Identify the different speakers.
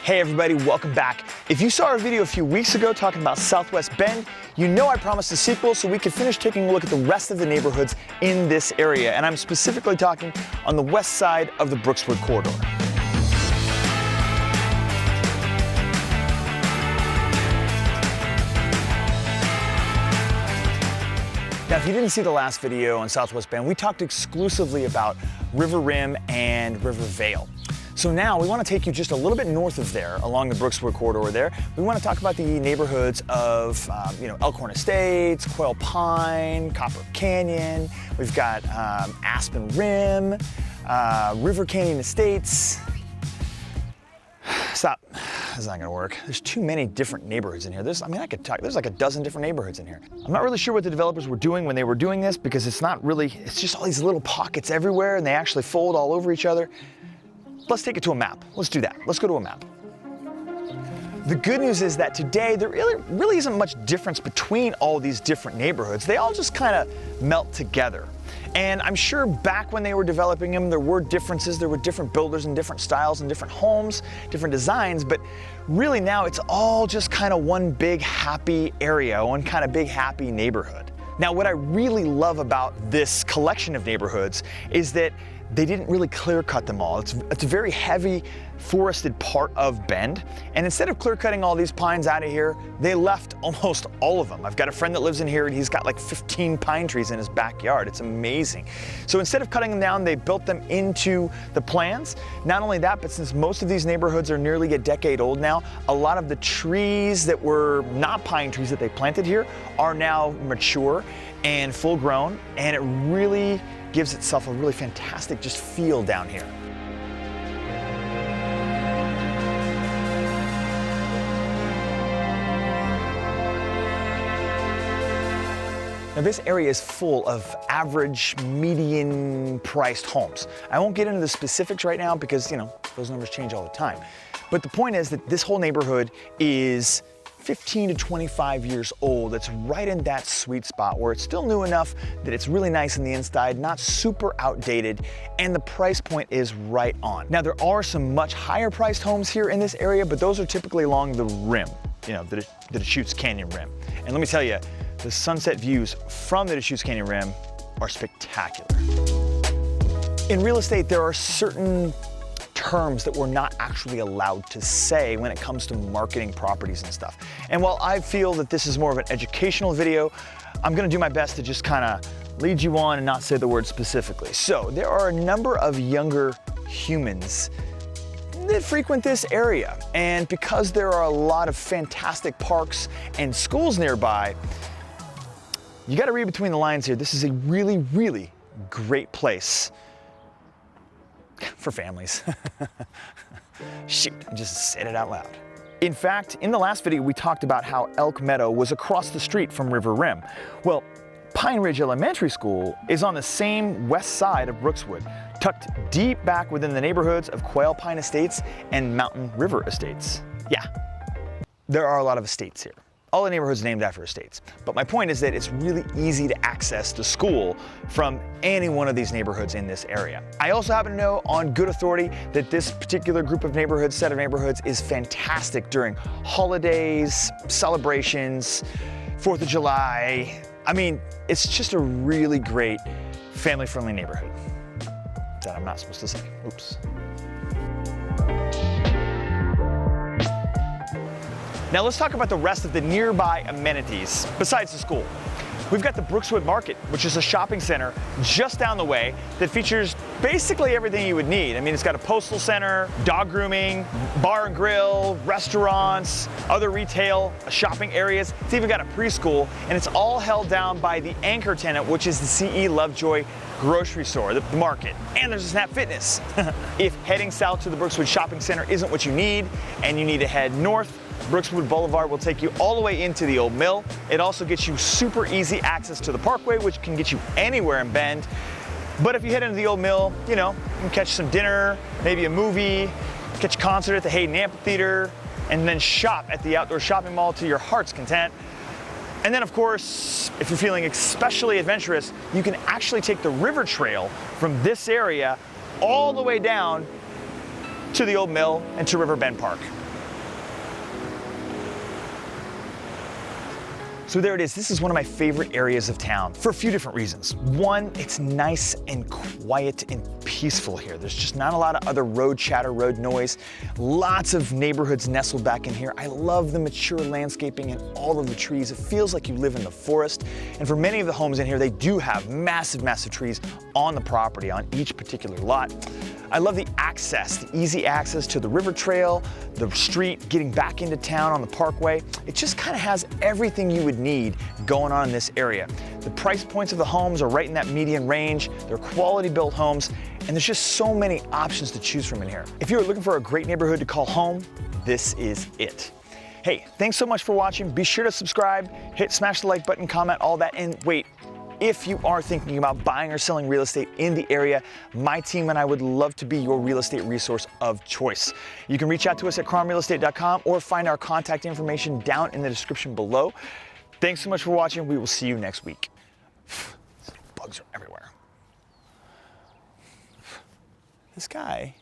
Speaker 1: Hey everybody, welcome back. If you saw our video a few weeks ago talking about Southwest Bend, you know I promised a sequel so we could finish taking a look at the rest of the neighborhoods in this area. And I'm specifically talking on the west side of the Brookswood corridor. Now, if you didn't see the last video on Southwest Bend, we talked exclusively about River Rim and River Vale. So now we want to take you just a little bit north of there, along the Brookswood corridor there. We want to talk about the neighborhoods of, Elkhorn Estates, Quail Pine, Copper Canyon. We've got Aspen Rim, River Canyon Estates. Stop. This is not gonna work. There's too many different neighborhoods in here. There's like a dozen different neighborhoods in here. I'm not really sure what the developers were doing when they were doing this because it's just all these little pockets everywhere and they actually fold all over each other. Let's take it to a map. Let's do that. Let's go to a map. The good news is that today there really isn't much difference between all these different neighborhoods. They all just kind of melt together. And I'm sure back when they were developing them, there were differences. There were different builders and different styles and different homes, different designs, but really now it's all just kind of one big happy area, one kind of big happy neighborhood. Now, what I really love about this collection of neighborhoods is that they didn't really clear cut them all. It's a very heavy forested part of Bend. And instead of clear cutting all these pines out of here, they left almost all of them. I've got a friend that lives in here and he's got like 15 pine trees in his backyard. It's amazing. So instead of cutting them down, they built them into the plans. Not only that, but since most of these neighborhoods are nearly a decade old now, a lot of the trees that were not pine trees that they planted here are now mature and full grown. And it really gives itself a really fantastic just feel down here. Now this area is full of average, median priced homes. I won't get into the specifics right now because, those numbers change all the time. But the point is that this whole neighborhood is 15 to 25 years old. It's right in that sweet spot where it's still new enough that it's really nice on the inside, not super outdated, and the price point is right on. Now there are some much higher priced homes here in this area, but those are typically along the rim, the Deschutes Canyon Rim. And let me tell you, the sunset views from the Deschutes Canyon Rim are spectacular. In real estate, there are certain terms that we're not actually allowed to say when it comes to marketing properties and stuff. And while I feel that this is more of an educational video, I'm gonna do my best to just kind of lead you on and not say the word specifically. So there are a number of younger humans that frequent this area. And because there are a lot of fantastic parks and schools nearby, you gotta read between the lines here. This is a really, really great place for families. Shoot, I just said it out loud. In fact, in the last video, we talked about how Elk Meadow was across the street from River Rim. Well, Pine Ridge Elementary School is on the same west side of Brookswood, tucked deep back within the neighborhoods of Quail Pine Estates and Mountain River Estates. Yeah, there are a lot of estates here. All the neighborhoods named after estates. But my point is that it's really easy to access the school from any one of these neighborhoods in this area. I also happen to know on good authority that this particular group of neighborhoods, set of neighborhoods, is fantastic during holidays, celebrations, 4th of July. I mean, it's just a really great family-friendly neighborhood. That I'm not supposed to say, oops. Now let's talk about the rest of the nearby amenities besides the school. We've got the Brookswood Market, which is a shopping center just down the way that features basically everything you would need. I mean, it's got a postal center, dog grooming, bar and grill, restaurants, other retail, shopping areas. It's even got a preschool, and it's all held down by the anchor tenant, which is the C.E. Lovejoy grocery store, the market. And there's a Snap Fitness. If heading south to the Brookswood Shopping Center isn't what you need, and you need to head north, Brookswood Boulevard will take you all the way into the old mill. It also gets you super easy access to the parkway, which can get you anywhere in Bend. But if you head into the old mill, you can catch some dinner, maybe a movie, catch a concert at the Hayden Amphitheater, and then shop at the outdoor shopping mall to your heart's content. And then of course, if you're feeling especially adventurous, you can actually take the river trail from this area all the way down to the old mill and to River Bend Park. So there it is. This is one of my favorite areas of town for a few different reasons. One, it's nice and quiet and peaceful here. There's just not a lot of other road chatter, road noise. Lots of neighborhoods nestled back in here. I love the mature landscaping and all of the trees. It feels like you live in the forest. And for many of the homes in here, they do have massive, massive trees on the property, on each particular lot. I love the access, the easy access to the river trail, the street, getting back into town on the parkway. It just kind of has everything you would need going on in this area. The price points of the homes are right in that median range. They're quality built homes, and there's just so many options to choose from in here. If you're looking for a great neighborhood to call home, this is it. Hey, thanks so much for watching. Be sure to subscribe, smash the like button, comment, all that, and wait. If you are thinking about buying or selling real estate in the area, my team and I would love to be your real estate resource of choice. You can reach out to us at cromrealestate.com or find our contact information down in the description below. Thanks so much for watching. We will see you next week. Bugs are everywhere. This guy